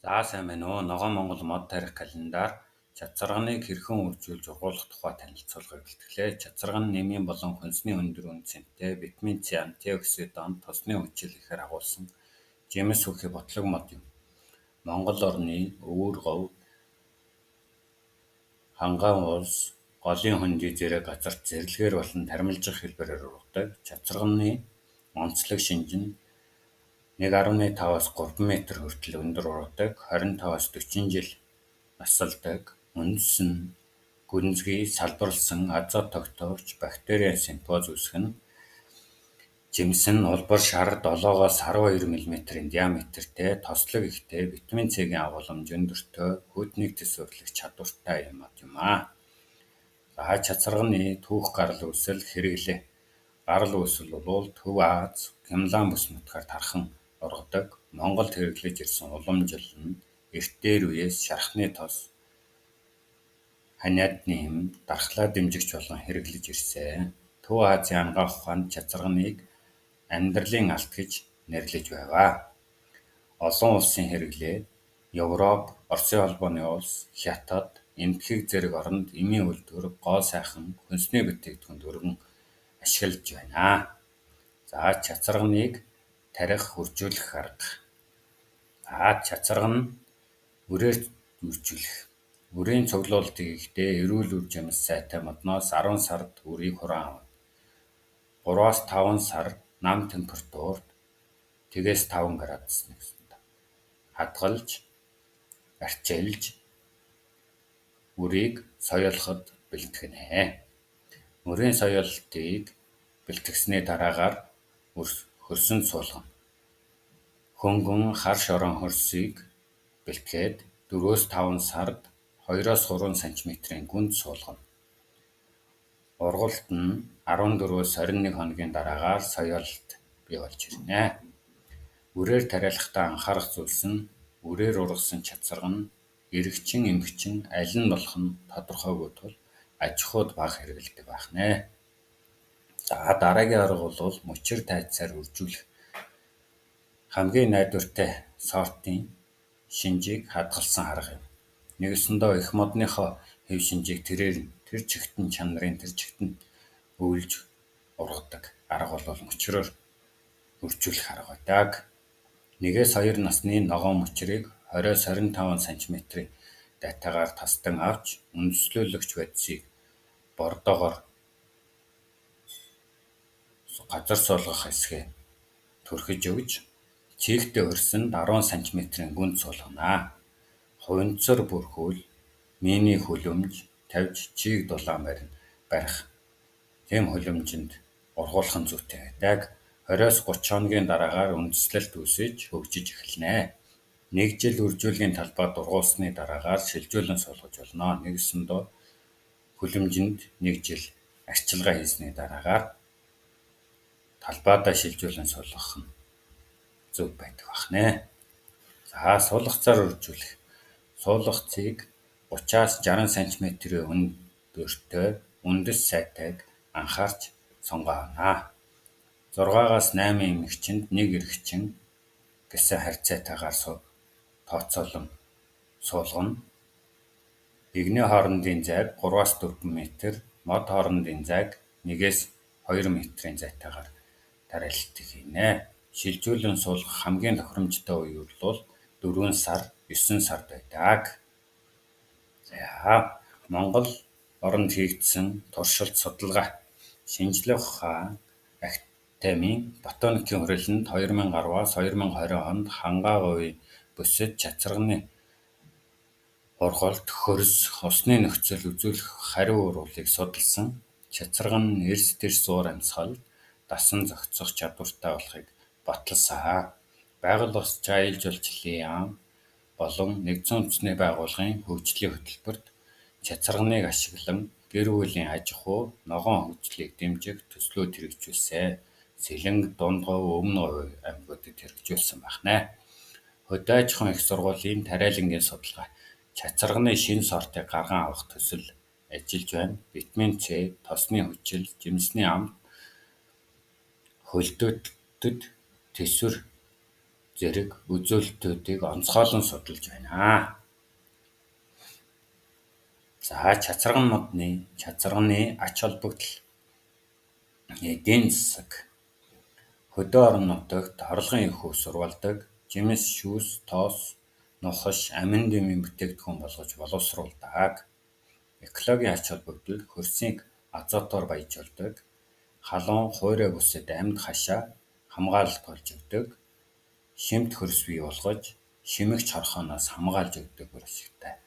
За сайн байна уу? Ногоон Монгол мод тарих календар чацарганыг хэрхэн үржүүлж ургуулах тухай танилцуулгыг бэлтгэлээ. Чацарган нь нэмийн болон хүнсний өндөр үнцэнтэй, витамин С, антиоксидант, тосны хүчил ихээр агуулсан жимс хүүхий ботлог мод юм. Монгол орны өвөр говь, хангаан улс, голын хөндий зэрэг газарт зэрлэгээр болон тармилжих хэлбэрээр ургадаг. Чацарганы онцлог шинж нь 1,5-аас 3 метр хүртэл өндөр ургадаг, 25-аас 40 жил насалдаг, үндэс нь гүнзгий, салбарласан, азот тогтоогч, бактерийн симпоз үүсгэн, жимс нь улбар шар 7-оос 12 мм-ийн диаметртэй, тослог ихтэй, витамин С-ийн агуулмж өндөртэй, хүйтнийг төсвөрлөх чадвартай юм аа. За чацарганы түүх гарал үүсэл хэрэглээ. Гарал үүсэл бол Төв Аз, Хямлан бүс нутгаар тархан ургадаг. Монголд хэрэглэж ирсэн уламжил нь эрт дээр үеэс шархны тос, ханиадны эм, дархлаа дэмжигч болон хэрэглэж ирсэн. Төв Азийн анагаах ухаанд чацарганыг амьдралын алт гэж нэрлэж байваа. Олон улсын хэрэглээ Европ, Оросын холбооны улс, Хятад, Энэтхэг зэрэг оронд эмийн үйлдвэр, гоо сайхан, хүнсний бүтээгдэхүүнд өргөн ашиглаж байна. За чацарганыг тарих, үржүүлэх арга. Чацарга нь үрээр үржүүлэх. Үрийн цуглуулалт хийхдээ эрүүл үр жимс сайтай модноос 10 сард үрийг хураан авна. 3-аас 5 сар нам температурт тэгээс 5 градус нэгсэнд хадгалж, арчилж үрийг соёолоход бэлтгэнэ. Үрийн соёолтыг бэлтгэсний дараагаар хөрсөнд суулгана. Хөнгөн хар шорон хөрсийг бэлтгээд 4-өөс 5 сард 2-оос 3 см-ийн гүнд суулгана. Ургуулт нь 14-өөс 21 хоногийн дараагаар соёолт бий болж ирнэ. Үрээр тариалахдаа анхаарах зүйлс нь үрээр ургасан чацарга нь эрэгчин, эмэгчин аль нь болох нь тодорхойгүй тул аж ахуйд бага хэрэглэдэг байх нэ. За дараагийн арга бол мөчир тайцаар үржүүлэх. Хамгийн найдвартай сортын шинжийг хадгалсан арга юм. Нэгсэндээ их модныхоо хэв шинжийг тэр чигтэн чанарын тэр чигтэн өвлж ургадаг арга бол мөчрөөр үржүүлэх арга байдаг. 1-2 насны ногоон мөчрийг 20-с 25 см-ийн дайтаагаар тасдан авч үндэслүүлэгч бодисыг бордоогоор газар суулгах хэсгээ түрхэж өгж чийгтэй хөрсөнд 10 см-ийн гүнд суулгана. Хувинцар бүрхүүл мини хүлэмж тавьж чийг дулаан барих тийм хүлэмжинд ургуулах нь зүйтэй байдаг. 20-с 30 хоногийн дараагаар үндэслэлт үүсэж хөгжиж эхэлнэ. 1 жил үржүүлгийн талбайд ургуулсны дараагаар шилжүүлэн суулгаж болно. Нэгсэндээ хүлэмжинд 1 жил арчилгаа хийсний дараагаар талбайдаа шилжүүлэн суулгах нь зөв байдаг бахнэ. За суулгацаар үржүүлэх. Суулгацыг 30-аас 60 см-ийн өндөртэй үндэс сайтайг анхаарч сонгоо авна. 6-аас 8 эмэгчинд 1 эрэгчин гэсэн харьцаатайгаар тооцоолон суулгана. Игний хоорондын зайг 3-аас 4 м, мод хоорондын зайг 1-ээс 2 м-ийн зайтайгаар тариалалтыг хийнэ. Шилжүүлэн суулгах хамгийн тохиромжтой үе бол 4 сар, 9 сард байдаг. За Монгол оронд хийгдсэн туршилт судалгаа. Шинжлэх ухаан академийн ботаникийн хүрээлэнд 2010-аас 2020 онд хангаан бүсэд чацарганы ургуулт, хөрс, усны нөхцөл үзүүлэх хариу урвалыг судалсан. Чацарга нь эрс дэрс уур амьсгал, дасан зохицох чадвартай болохыг баталсан. Байгаль ус чаялж улчлалын яам болон нэгдсэн үндэсний байгууллагын хөгжлийн хөтөлбөрт чацарганыг ашиглан гэр бүлийн аж ахуй, ногоон хөгжлийг дэмжих төслүүд хэрэгжүүлсэн. Сэлэнг, Дундгов, Өмнө Говь аймагуудад хэрэгжүүлсэн байна. Хөдөө аж ахуйн их сургуулийн тариалангийн судалгаа. Чацарганы шинэ сортыг гарган авах төсөл ажиллаж байна. Витамин С, тосны хүчил, жимсний амт, хөлдөөдөд тэсвэр зэрэг үзүүлэлтүүдийг онцгойлон судалж байна. За чацарганы ач холбогдол эдийн засаг хөдөө орон нутагт орлогын их үс сурвалдаг, жимс, шүүс, тоос, нухаш, амин дэмийн бүтээгдэхүүн болгож боловсруулдаг. Экологийн ач холбогдол хөрсийг азотоор баяжуулдаг, халуун, хуурай бүсэд амьд хашаа хамгаалалт болж өгдөг, шимт хөрс бий болгож шимэгч хорхооноос хамгаалж өгдөг бүр ашигтай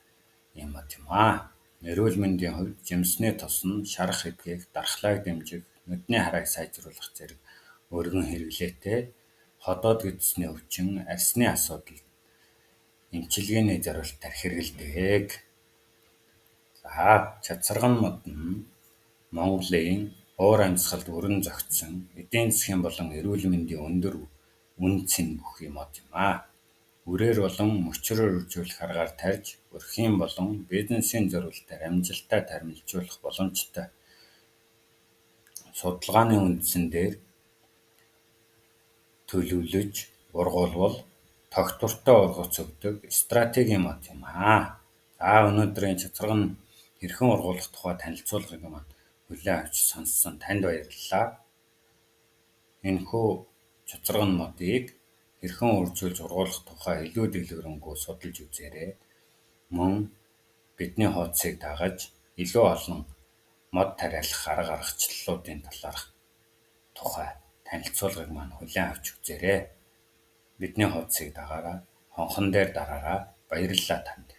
юм аа. Эрүүл мэндийн хувьд жимсний тос нь шарах эдгэх, дархлааг дэмжих, нүдний харааг сайжруулах зэрэг өргөн хэрэглээтэй, ходоод гэдэсний өвчин, арсны асуудал эмчилгээний зорилтоор хэрэглэдэг. За чацарган нь Монголын уур амьсгалд өрн зохицсон эдийн засгийн болон эрүүл мэндийн өндөр үнцэн бүх юм аа. Үрээр болон мөчрөөр үржүүлэх аргаар тарьж, өрхийн болон бизнесийн зорилтоор амжилттай тармилжуулах боломжтой. Судалгааны үндсэн дээр төлөвлөж ургуулбал тогтвортой ургац өгдөг стратеги мод юм аа. За өнөөдрийн чацарган хэрхэн ургуулах тухай танилцуулгыг маань хүлээн авч сонссон танд баярлалаа. Энэхүү чацарган модыг хэрхэн үржүүлж ургуулах тухай илүү дэлгэрэнгүй судалж үзээрэй. Мөн бидний хуудсыг дагаж илүү олон мод тариалах арга аргачлалуудын талаарх тухай танилцуулгыг маань хүлээн авч үзээрэй. Бидний хуудсыг дагаараа, хонхон дээр дараарай. Баярлалаа танд.